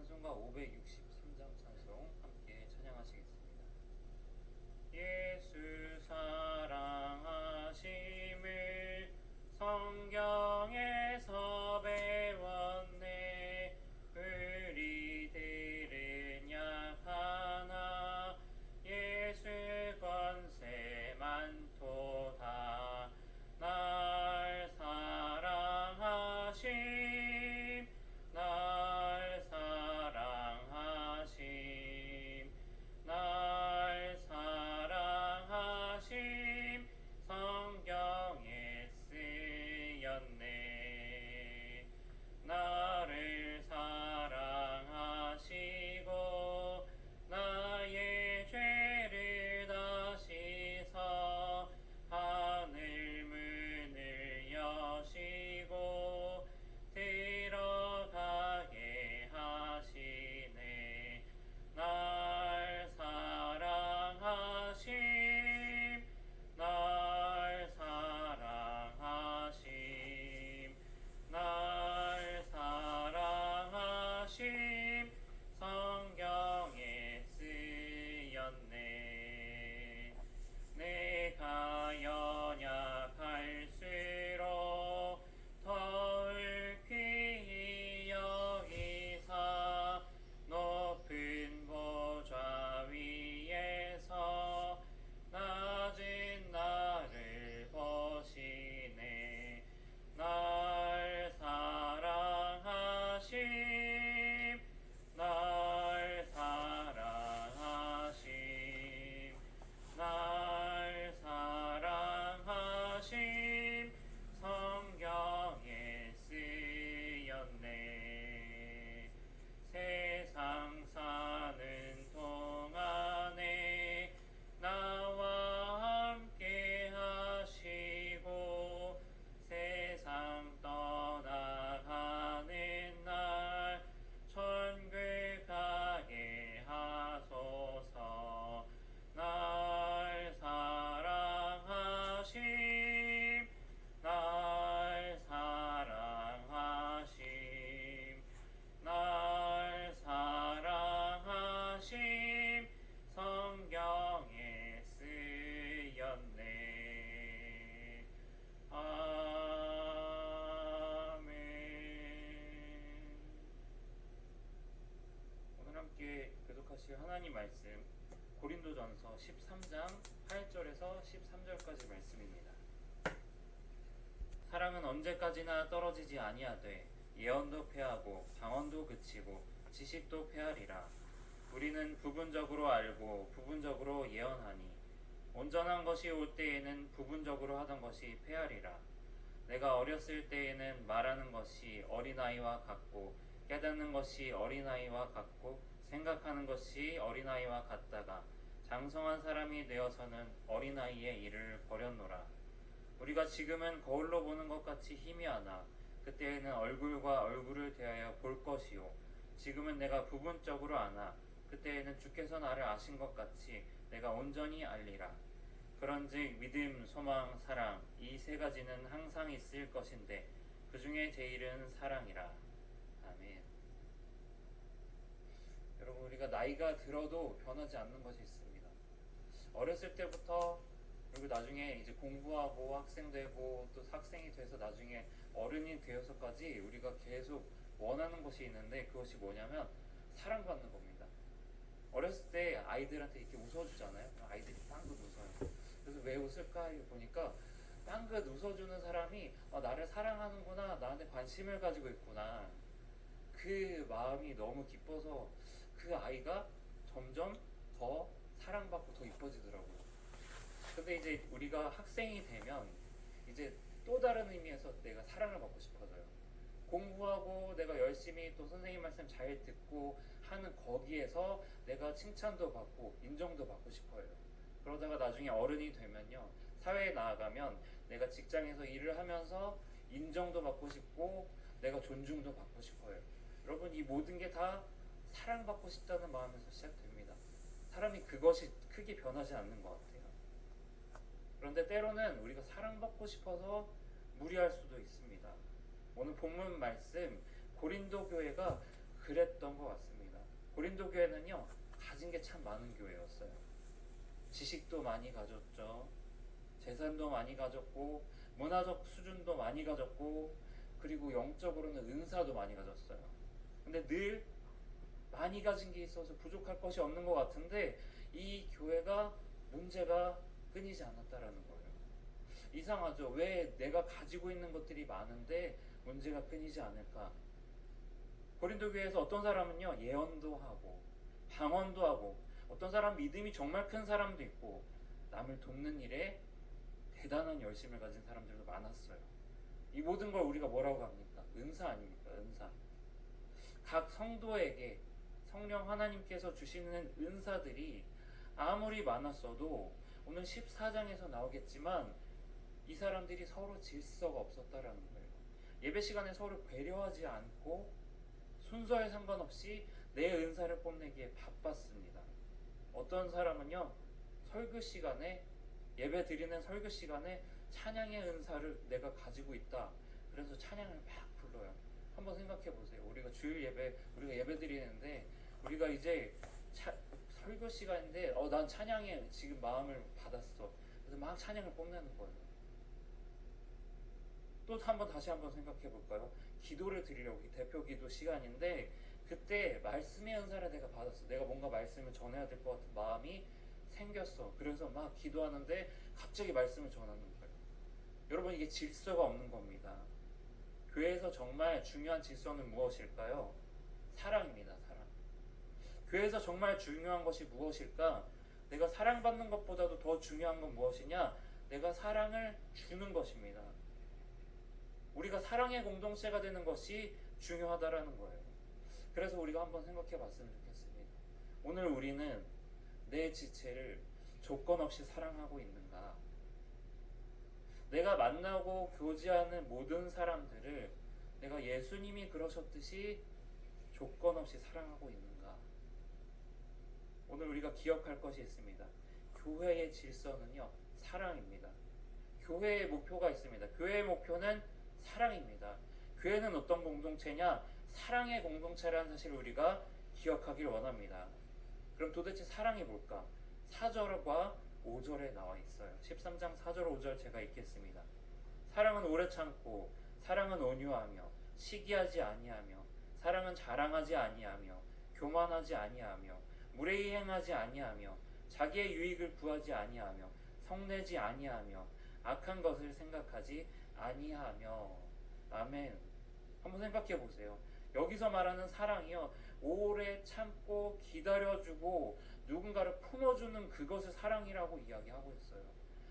찬송가 563장 찬송 함께 찬양하시겠습니다. 예수 사랑하심을 성경에서 배웠네. 우리들은 약하나 예수 권세 많도다. 날 사랑하심 날 사랑하심 날 사랑하심 성경에 쓰였네. 나를 사랑하시고 나의 죄를 다 씻어 하늘 문을 여시고 들어가게 하시네. 날 사랑하심 날 사랑하심 날 사랑하심 성경에 쓰였네. 내가 연약할수록 더욱 귀히 여기사 높은 보좌 위에서 낮은 나를 보시네. 날 사랑하심 날 사랑하심 날 사랑하심 성경에 쓰였네. 세상 사는 동안에 나와 함께 하시고 세상 떠나가는 날 천국 가게 하소서. 날 사랑하심 날 사랑하심 날 사랑하심 성경에 쓰였네. 아멘. 오늘 함께 교독하실 하나님 말씀 고린도전서 13장 8절에서 13절까지 말씀입니다. 사랑은 언제까지나 떨어지지 아니하되 예언도 패하고 방언도 그치고 지식도 패하리라. 우리는 부분적으로 알고 부분적으로 예언하니 온전한 것이 올 때에는 부분적으로 하던 것이 패하리라. 내가 어렸을 때에는 말하는 것이 어린아이와 같고 깨닫는 것이 어린아이와 같고 생각하는 것이 어린아이와 같다가 장성한 사람이 되어서는 어린아이의 일을 버렸노라. 우리가 지금은 거울로 보는 것 같이 희미하나 그때에는 얼굴과 얼굴을 대하여 볼 것이요 지금은 내가 부분적으로 아나 그때에는 주께서 나를 아신 것 같이 내가 온전히 알리라. 그런즉 믿음, 소망, 사랑 이 세 가지는 항상 있을 것인데 그 중에 제일은 사랑이라. 아멘. 여러분, 우리가 나이가 들어도 변하지 않는 것이 있습니다. 어렸을 때부터 그리고 나중에 이제 공부하고 학생 되고 또 학생이 돼서 나중에 어른이 되어서까지 우리가 계속 원하는 것이 있는데 그것이 뭐냐면 사랑받는 겁니다. 어렸을 때 아이들한테 이렇게 웃어주잖아요. 아이들이 빵긋 웃어요. 그래서 왜 웃을까 보니까 빵긋 웃어주는 사람이 나를 사랑하는구나, 나한테 관심을 가지고 있구나, 그 마음이 너무 기뻐서 그 아이가 점점 더 사랑받고 더 이뻐지더라고요. 근데 이제 우리가 학생이 되면 이제 또 다른 의미에서 내가 사랑을 받고 싶어져요. 공부하고 내가 열심히 또 선생님 말씀 잘 듣고 하는 거기에서 내가 칭찬도 받고 인정도 받고 싶어요. 그러다가 나중에 어른이 되면요, 사회에 나아가면 내가 직장에서 일을 하면서 인정도 받고 싶고 내가 존중도 받고 싶어요. 여러분, 이 모든 게 다 사랑받고 싶다는 마음에서 시작됩니다. 사람이 그것이 크게 변하지 않는 것 같아요. 그런데 때로는 우리가 사랑받고 싶어서 무리할 수도 있습니다. 오늘 본문 말씀 고린도 교회가 그랬던 것 같습니다. 고린도 교회는요, 가진 게 참 많은 교회였어요. 지식도 많이 가졌죠. 재산도 많이 가졌고, 문화적 수준도 많이 가졌고, 그리고 영적으로는 은사도 많이 가졌어요. 근데 늘 많이 가진 게 있어서 부족할 것이 없는 것 같은데, 이 교회가 문제가 끊이지 않았다라는 거예요. 이상하죠? 왜 내가 가지고 있는 것들이 많은데 문제가 끊이지 않을까? 고린도 교회에서 어떤 사람은요, 예언도 하고 방언도 하고, 어떤 사람 믿음이 정말 큰 사람도 있고, 남을 돕는 일에 대단한 열심을 가진 사람들도 많았어요. 이 모든 걸 우리가 뭐라고 합니까? 은사 아닙니까? 은사. 각 성도에게 성령 하나님께서 주시는 은사들이 아무리 많았어도, 오늘 14장에서 나오겠지만 이 사람들이 서로 질서가 없었다라는 거예요. 예배 시간에 서로 배려하지 않고 순서에 상관없이 내 은사를 뽐내기에 바빴습니다. 어떤 사람은요, 설교 시간에, 예배 드리는 설교 시간에 찬양의 은사를 내가 가지고 있다, 그래서 찬양을 막 불러요. 한번 생각해 보세요. 우리가 주일 예배, 우리가 예배 드리는데, 우리가 이제 설교 시간인데 난 찬양에 지금 마음을 받았어, 그래서 막 찬양을 뽐내는 거예요. 또 다시 한번 생각해 볼까요? 기도를 드리려고, 대표 기도 시간인데 그때 말씀의 은사를 내가 받았어. 내가 뭔가 말씀을 전해야 될 것 같은 마음이 생겼어. 그래서 막 기도하는데 갑자기 말씀을 전하는 거예요. 여러분, 이게 질서가 없는 겁니다. 교회에서 정말 중요한 질서는 무엇일까요? 사랑입니다. 사랑. 교회에서 정말 중요한 것이 무엇일까? 내가 사랑받는 것보다도 더 중요한 건 무엇이냐? 내가 사랑을 주는 것입니다. 우리가 사랑의 공동체가 되는 것이 중요하다라는 거예요. 그래서 우리가 한번 생각해 봤으면 좋겠습니다. 오늘 우리는 내 지체를 조건 없이 사랑하고 있는가? 내가 만나고 교제하는 모든 사람들을 내가 예수님이 그러셨듯이 조건 없이 사랑하고 있는가? 오늘 우리가 기억할 것이 있습니다. 교회의 질서는요, 사랑입니다. 교회의 목표가 있습니다. 교회의 목표는 사랑입니다. 교회는 어떤 공동체냐? 사랑의 공동체라는 사실을 우리가 기억하길 원합니다. 그럼 도대체 사랑이 뭘까? 4절과 5절에 나와 있어요. 13장 4절 5절 제가 읽겠습니다. 사랑은 오래 참고, 사랑은 온유하며, 시기하지 아니하며, 사랑은 자랑하지 아니하며, 교만하지 아니하며, 무례히 행하지 아니하며, 자기의 유익을 구하지 아니하며, 성내지 아니하며, 악한 것을 생각하지 아니하며. 아멘. 한번 생각해 보세요. 여기서 말하는 사랑이요, 오래 참고 기다려주고 누군가를 품어주는 그것을 사랑이라고 이야기하고 있어요.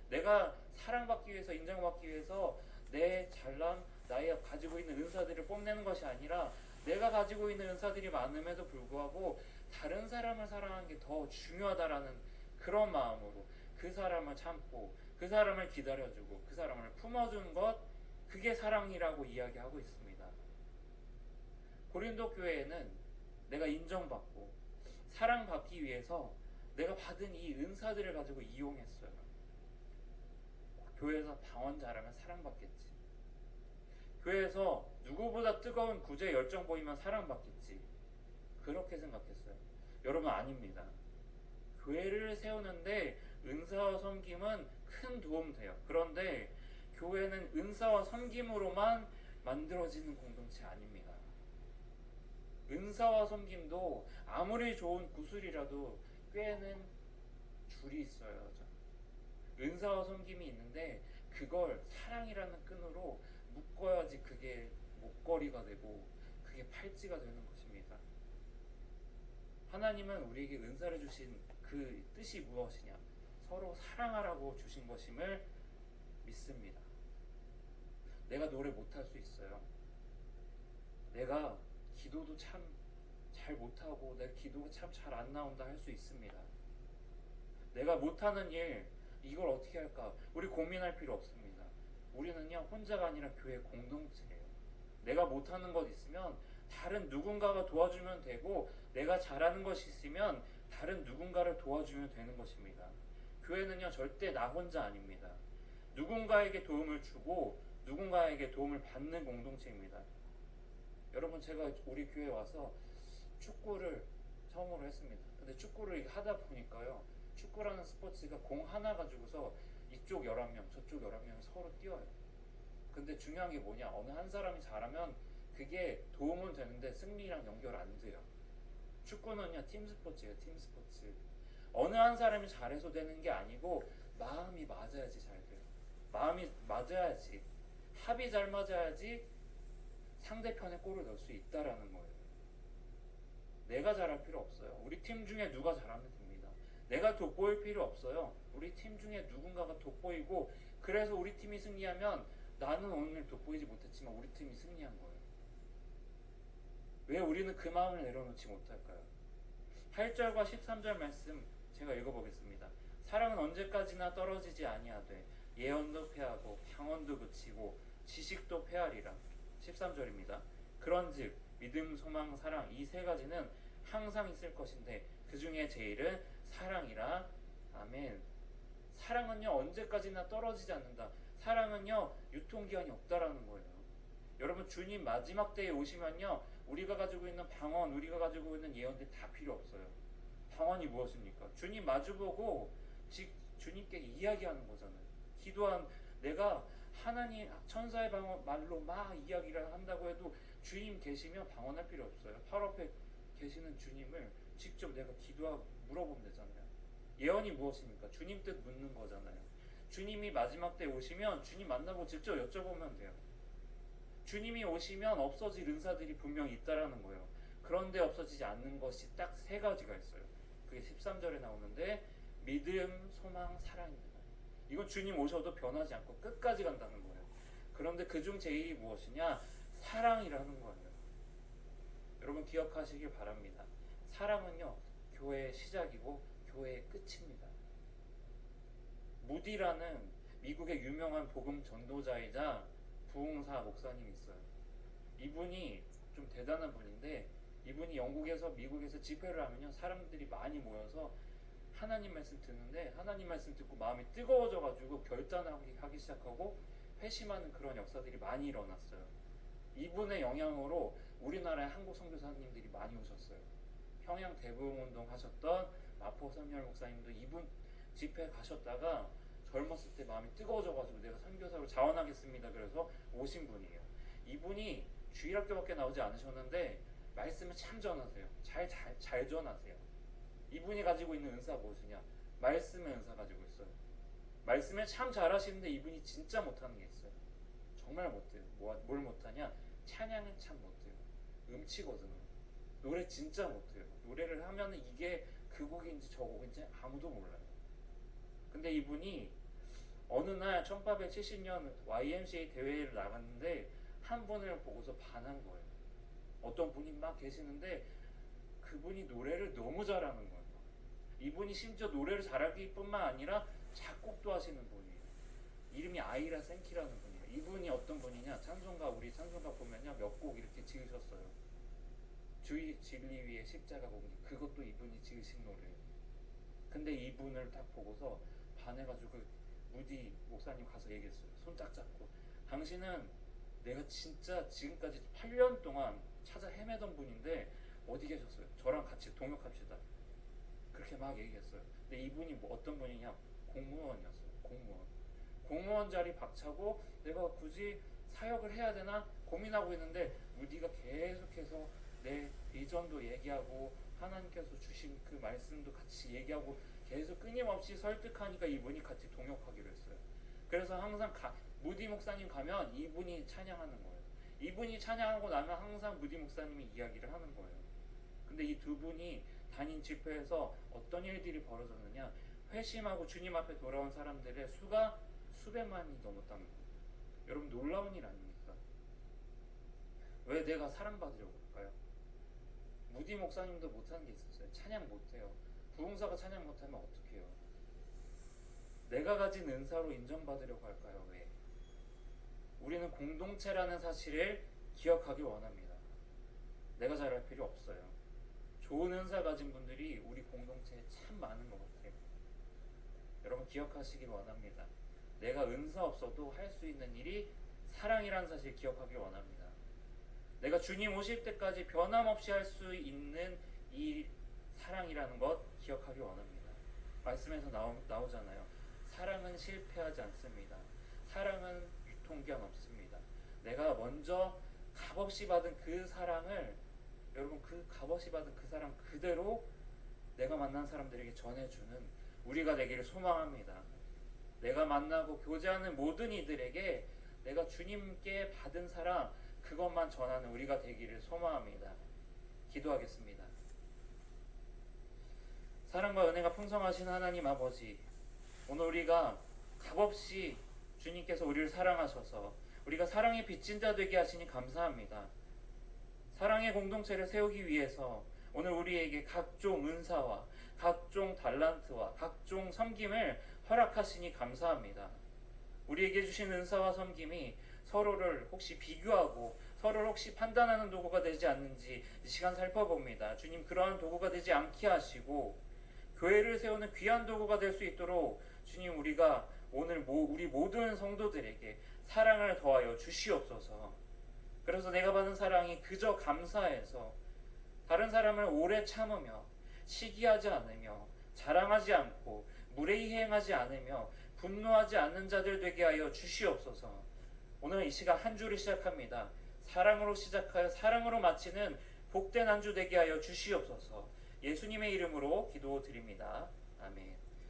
내가 사랑받기 위해서, 인정받기 위해서 내 잘남, 나의 가지고 있는 은사들을 뽐내는 것이 아니라, 내가 가지고 있는 은사들이 많음에도 불구하고 다른 사람을 사랑하는 게 더 중요하다라는 그런 마음으로 그 사람을 참고, 그 사람을 기다려주고, 그 사람을 품어주는 것, 그게 사랑이라고 이야기하고 있습니다. 고린도 교회에는 내가 인정받고 사랑받기 위해서 내가 받은 이 은사들을 가지고 이용했어요. 교회에서 방언 잘하면 사랑받겠지. 교회에서 누구보다 뜨거운 구제 열정 보이면 사랑받겠지. 그렇게 생각했어요. 여러분, 아닙니다. 교회를 세우는데 은사와 섬김은 큰 도움 돼요. 그런데 교회는 은사와 섬김으로만 만들어지는 공동체 아닙니다. 은사와 섬김도 아무리 좋은 구슬이라도 꿰는 줄이 있어요. 은사와 섬김이 있는데 그걸 사랑이라는 끈으로 묶어야지 그게 목걸이가 되고 그게 팔찌가 되는 것입니다. 하나님은 우리에게 은사를 주신 그 뜻이 무엇이냐? 서로 사랑하라고 주신 것임을 믿습니다. 내가 노래 못할 수 있어요. 내가 기도도 참 잘 못하고, 내 기도가 참 잘 안 나온다 할 수 있습니다. 내가 못하는 일, 이걸 어떻게 할까? 우리 고민할 필요 없습니다. 우리는요, 혼자가 아니라 교회 공동체예요. 내가 못하는 것 있으면 다른 누군가가 도와주면 되고, 내가 잘하는 것이 있으면 다른 누군가를 도와주면 되는 것입니다. 교회는요, 절대 나 혼자 아닙니다. 누군가에게 도움을 주고 누군가에게 도움을 받는 공동체입니다. 여러분, 제가 우리 교회 와서 축구를 처음으로 했습니다. 근데 축구를 하다 보니까요, 축구라는 스포츠가 공 하나 가지고서 이쪽 11명 저쪽 11명 서로 뛰어요. 근데 중요한 게 뭐냐, 어느 한 사람이 잘하면 그게 도움은 되는데 승리랑 연결 안 돼요. 축구는요, 팀 스포츠예요. 팀 스포츠. 어느 한 사람이 잘해서 되는 게 아니고 마음이 맞아야지 잘 돼요. 마음이 맞아야지, 합이 잘 맞아야지 상대편의 골을 넣을 수 있다라는 거예요. 내가 잘할 필요 없어요. 우리 팀 중에 누가 잘하면 됩니다. 내가 돋보일 필요 없어요. 우리 팀 중에 누군가가 돋보이고, 그래서 우리 팀이 승리하면 나는 오늘 돋보이지 못했지만 우리 팀이 승리한 거예요. 왜 우리는 그 마음을 내려놓지 못할까요? 8절과 13절 말씀 제가 읽어보겠습니다. 사랑은 언제까지나 떨어지지 아니하되 예언도 패하고 방언도 그치고 지식도 패하리라. 13절입니다. 그런즉 믿음, 소망, 사랑, 이 세 가지는 항상 있을 것인데 그 중에 제일은 사랑이라. 아멘. 사랑은요, 언제까지나 떨어지지 않는다. 사랑은요, 유통기한이 없다라는 거예요. 여러분, 주님 마지막 때에 오시면요, 우리가 가지고 있는 방언, 우리가 가지고 있는 예언들 다 필요 없어요. 방언이 무엇입니까? 주님 마주보고 주님께 이야기하는 거잖아요. 기도한, 내가 하나님 천사의 방언 말로 막 이야기를 한다고 해도 주님 계시면 방언할 필요 없어요. 바로 앞에 계시는 주님을 직접 내가 기도하고 물어보면 되잖아요. 예언이 무엇입니까? 주님 뜻 묻는 거잖아요. 주님이 마지막 때 오시면 주님 만나고 직접 여쭤보면 돼요. 주님이 오시면 없어질 은사들이 분명히 있다라는 거예요. 그런데 없어지지 않는 것이 딱 세 가지가 있어요. 그게 13절에 나오는데 믿음, 소망, 사랑입니다. 이건 주님 오셔도 변하지 않고 끝까지 간다는 거예요. 그런데 그중 제일이 무엇이냐? 사랑이라는 거예요. 여러분 기억하시길 바랍니다. 사랑은요, 교회의 시작이고 교회의 끝입니다. 무디라는 미국의 유명한 복음 전도자이자 부흥사 목사님이 있어요. 이분이 좀 대단한 분인데, 이분이 영국에서 미국에서 집회를 하면요, 사람들이 많이 모여서 하나님 말씀 듣는데, 하나님 말씀 듣고 마음이 뜨거워져 가지고 결단하기 시작하고 회심하는 그런 역사들이 많이 일어났어요. 이분의 영향으로 우리나라의 한국 선교사님들이 많이 오셨어요. 평양 대부흥운동 하셨던 마포 선열 목사님도 이분 집회 가셨다가 젊었을 때 마음이 뜨거워져가지고 내가 선교사로 자원하겠습니다. 그래서 오신 분이에요. 이분이 주일학교밖에 나오지 않으셨는데 말씀을 참 전하세요. 잘 전하세요. 이분이 가지고 있는 은사가 무엇이냐? 말씀의 은사 가지고 있어요. 말씀을 참 잘하시는데 이분이 진짜 못하는 게 있어요. 정말 못해요. 뭘 못하냐? 찬양은 참 못해요. 음치거든요. 노래 진짜 못해요. 노래를 하면 이게 그 곡인지 저 곡인지 아무도 몰라요. 근데 이분이 어느 날 1870년 YMCA 대회를 나갔는데 한 분을 보고서 반한 거예요. 어떤 분이 막 계시는데 그분이 노래를 너무 잘하는 거예요. 이분이 심지어 노래를 잘하기 뿐만 아니라 작곡도 하시는 분이에요. 이름이 아이라 생키라는 분이에요. 이분이 어떤 분이냐? 우리 찬송가 보면요, 몇 곡 이렇게 지으셨어요. 주의 진리 위에 십자가 공기, 그것도 이분이 지으신 노래예요. 근데 이분을 딱 보고서 반해가지고 무디 목사님 가서 얘기했어요. 손 딱 잡고, 당신은 내가 진짜 지금까지 8년 동안 찾아 헤매던 분인데 어디 계셨어요? 저랑 같이 동역합시다. 그렇게 막 얘기했어요. 근데 이분이 어떤 분이냐? 공무원이었어요. 공무원 자리 박차고 내가 굳이 사역을 해야 되나 고민하고 있는데 무디가 계속해서 내 비전도 얘기하고 하나님께서 주신 그 말씀도 같이 얘기하고 계속 끊임없이 설득하니까 이분이 같이 동역하기로 했어요. 그래서 항상 무디 목사님 가면 이분이 찬양하는 거예요. 이분이 찬양하고 나면 항상 무디 목사님이 이야기를 하는 거예요. 근데 이 두 분이 단임 집회에서 어떤 일들이 벌어졌느냐? 회심하고 주님 앞에 돌아온 사람들의 수가 수백만이 넘었다는 거예요. 여러분 놀라운 일 아닙니까? 왜 내가 사랑받으려고 할까요? 무디 목사님도 못하는 게 있었어요. 찬양 못해요. 부흥사가 찬양 못하면 어떡해요? 내가 가진 은사로 인정받으려고 할까요? 왜? 우리는 공동체라는 사실을 기억하기 원합니다. 내가 잘할 필요 없어요. 좋은 은사 가진 분들이 우리 공동체에 참 많은 것 같아요. 여러분 기억하시기 원합니다. 내가 은사 없어도 할 수 있는 일이 사랑이라는 사실 기억하기 원합니다. 내가 주님 오실 때까지 변함없이 할 수 있는 이 사랑이라는 것 기억하기 원합니다. 말씀에서 나오잖아요. 사랑은 실패하지 않습니다. 사랑은 유통기한 없습니다. 내가 먼저 값없이 받은 그 사랑을, 여러분, 그 값없이 받은 그 사랑 그대로 내가 만난 사람들에게 전해주는 우리가 되기를 소망합니다. 내가 만나고 교제하는 모든 이들에게 내가 주님께 받은 사랑 그것만 전하는 우리가 되기를 소망합니다. 기도하겠습니다. 사랑과 은혜가 풍성하신 하나님 아버지, 오늘 우리가 값없이 주님께서 우리를 사랑하셔서 우리가 사랑의 빚진 자 되게 하시니 감사합니다. 사랑의 공동체를 세우기 위해서 오늘 우리에게 각종 은사와 각종 달란트와 각종 섬김을 허락하시니 감사합니다. 우리에게 주신 은사와 섬김이 서로를 혹시 비교하고 서로를 혹시 판단하는 도구가 되지 않는지 이 시간 살펴봅니다. 주님, 그러한 도구가 되지 않게 하시고 교회를 세우는 귀한 도구가 될 수 있도록 주님, 우리가 오늘 우리 모든 성도들에게 사랑을 더하여 주시옵소서. 그래서 내가 받은 사랑이 그저 감사해서 다른 사람을 오래 참으며 시기하지 않으며 자랑하지 않고 무례히행하지 않으며 분노하지 않는 자들 되게 하여 주시옵소서. 오늘 이 시간 한 주를 시작합니다. 사랑으로 시작하여 사랑으로 마치는 복된 한 주 되게 하여 주시옵소서. 예수님의 이름으로 기도드립니다. 아멘.